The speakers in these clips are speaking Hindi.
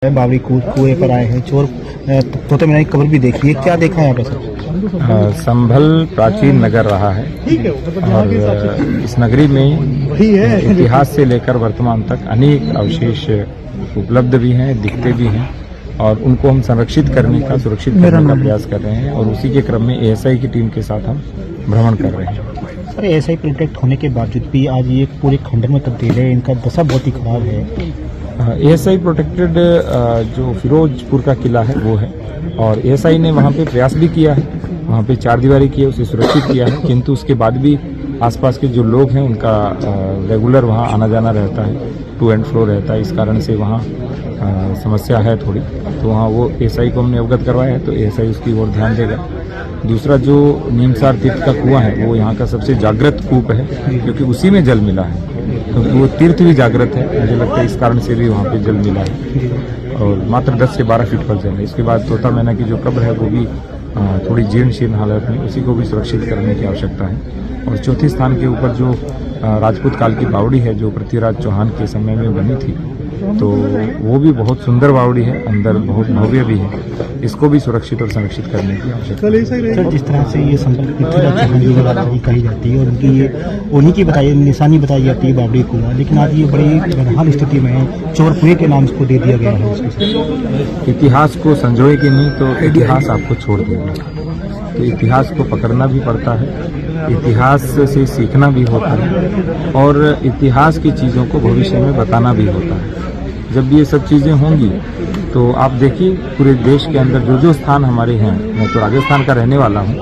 बावड़ी कुएं पर आए हैं, चोर तोते मीनार की कब्र भी देखी है। क्या देखा है यहाँ पे सर? संभल प्राचीन नगर रहा है और इस नगरी में इतिहास से लेकर वर्तमान तक अनेक अवशेष उपलब्ध भी हैं, दिखते भी हैं और उनको हम संरक्षित करने का, सुरक्षित करने का प्रयास कर रहे हैं और उसी के क्रम में एएसआई की टीम के साथ हम भ्रमण कर रहे हैं। सर, एएसआई प्रोटेक्ट होने के बावजूद भी आज ये पूरे खंडर में तब्दील है, इनका दशा बहुत ही खराब है। एएसआई प्रोटेक्टेड जो फिरोजपुर का किला है वो है और एएसआई ने वहाँ पे प्रयास भी किया है, वहाँ पे चारदीवारी की है, उसे सुरक्षित किया है, किंतु उसके बाद भी आसपास के जो लोग हैं उनका रेगुलर वहाँ आना जाना रहता है, टू एंड फ्रो रहता है, इस कारण से वहाँ समस्या है थोड़ी। तो वहाँ वो एएसआई को हमने अवगत करवाया है, तो एएसआई उसकी ओर ध्यान देगा। दूसरा जो नीमसार तीर्थ का कुआं है वो यहाँ का सबसे जागृत कूप है, क्योंकि उसी में जल मिला है, क्योंकि वो तीर्थ भी जागृत है, मुझे लगता है इस कारण से भी वहाँ पे जल मिला है और मात्र 10 से 12 फीट पर जल है। इसके बाद तोता मैना की जो कब्र है वो भी थोड़ी जीर्ण शीर्ण हालत में, उसी को भी सुरक्षित करने की आवश्यकता है। और चौथे स्थान के ऊपर जो राजपूत काल की बावड़ी है जो पृथ्वीराज चौहान के समय में बनी थी, तो वो भी बहुत सुंदर बावड़ी है, अंदर बहुत भव्य भी है, इसको भी सुरक्षित और संरक्षित करने की आवश्यकता है। सर, जिस तरह से ये संभल पृथ्वीराज चौहान की बावड़ी कही जाती है और उन्हीं की निशानी बताई जाती है बावड़ी कुआं, लेकिन आज ये बड़ी बदहाल स्थिति में है, चोर कुएं के नाम इसको दे दिया गया है। इतिहास को संजोएगी नहीं तो इतिहास आपको छोड़ देगा, तो इतिहास को पकड़ना भी पड़ता है, इतिहास से सीखना भी होता है और इतिहास की चीज़ों को भविष्य में बताना भी होता है। जब ये सब चीज़ें होंगी तो आप देखिए पूरे देश के अंदर जो स्थान हमारे हैं, मैं तो राजस्थान का रहने वाला हूँ,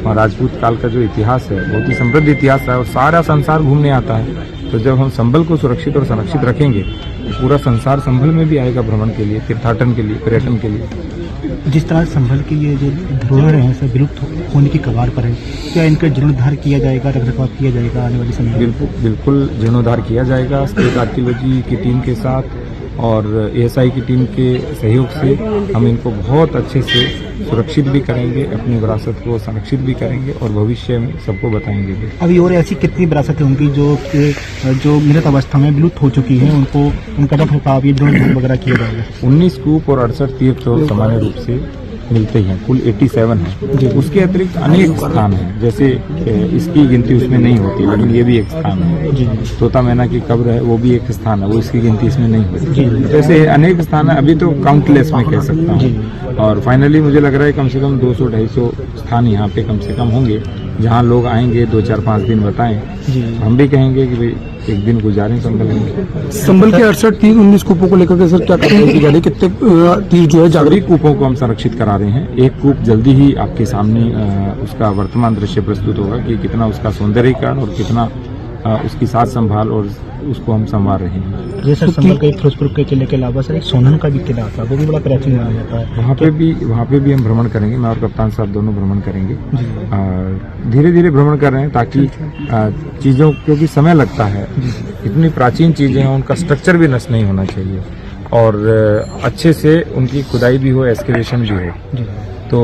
और राजपूत काल का जो इतिहास है बहुत ही समृद्ध इतिहास है और सारा संसार घूमने आता है। तो जब हम संभल को सुरक्षित और संरक्षित रखेंगे तो पूरा संसार संभल में भी आएगा भ्रमण के लिए, तीर्थाटन के लिए, पर्यटन के लिए। जिस तरह संभल की ये जो धरोहर है सब विलुप्त होने की कगार पर है, क्या इनका जीर्णोद्धार किया जाएगा, रखरखाव किया जाएगा आने वाले समय में? बिल्कुल जीर्णोद्धार किया जाएगा स्टेट आर्कियोलॉजी की टीम के साथ और एएसआई की टीम के सहयोग से हम इनको बहुत अच्छे से सुरक्षित भी करेंगे, अपनी विरासत को संरक्षित भी करेंगे और भविष्य में सबको बताएंगे भी। अभी और ऐसी कितनी विरासत है उनकी जो मृत अवस्था में विलुप्त हो चुकी है, उनका रखरखाव ये जीर्णोद्धार वगैरह किया जाएगा? 19 कूप और 68 तीर्थ सामान्य रूप से मिलते हैं, कुल 87 है। उसके अतिरिक्त अनेक स्थान हैं, जैसे इसकी गिनती उसमें नहीं होती, लेकिन ये भी एक स्थान है। तोता मैना की कब्र है वो भी एक स्थान है, वो इसकी गिनती इसमें नहीं होती। जैसे अनेक स्थान है, अभी तो काउंटलेस में कह सकता हूँ और फाइनली मुझे लग रहा है कम से कम 200-250 स्थान यहाँ पे कम से कम होंगे, जहाँ लोग आएंगे 2, 4, 5 दिन बताएं, हम भी कहेंगे कि भाई एक दिन गुजारें संभल में। संभल के 68 तीर 19 कूपों को लेकर के सर क्या कार्रवाई की जा रही है? कितने तीर जो है जागृत कूपों को हम संरक्षित करा रहे हैं। एक कूप जल्दी ही आपके सामने उसका वर्तमान दृश्य प्रस्तुत होगा कि कितना उसका सौंदर्यीकरण और कितना उसकी साज संभाल और उसको हम संभाल रहे हैं। ये सर संभल के फिरोजपुर के किले के अलावा सर एक सोनन का भी किला था, वो भी बड़ा प्राचीन माना जाता है। वहाँ पे भी हम भ्रमण करेंगे, मैं और कप्तान साहब दोनों भ्रमण करेंगे। धीरे धीरे भ्रमण कर रहे हैं ताकि चीज़ों, क्योंकि समय लगता है, इतनी प्राचीन चीज़ें हैं, उनका स्ट्रक्चर भी नष्ट नहीं होना चाहिए और अच्छे से उनकी खुदाई भी हो, एक्सकेवेशन भी हो। तो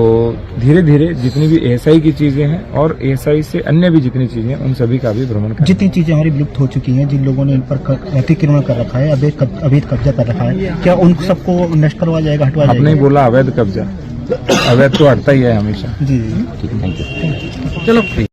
धीरे धीरे जितनी भी एएसआई की चीजें हैं और एएसआई से अन्य भी जितनी चीजें हैं उन सभी का भी भ्रमण करें। जितनी चीजें हमारी विलुप्त हो चुकी हैं, जिन लोगों ने इन पर अतिक्रमण कर रखा है, अवैध कब्जा कर रखा है, क्या उन सबको नष्ट करवाया जाएगा, हटवाया जाएगा? आपने बोला अवैध कब्जा, अवैध तो हटता ही है हमेशा। जी, ठीक है, थैंक यू। चलो।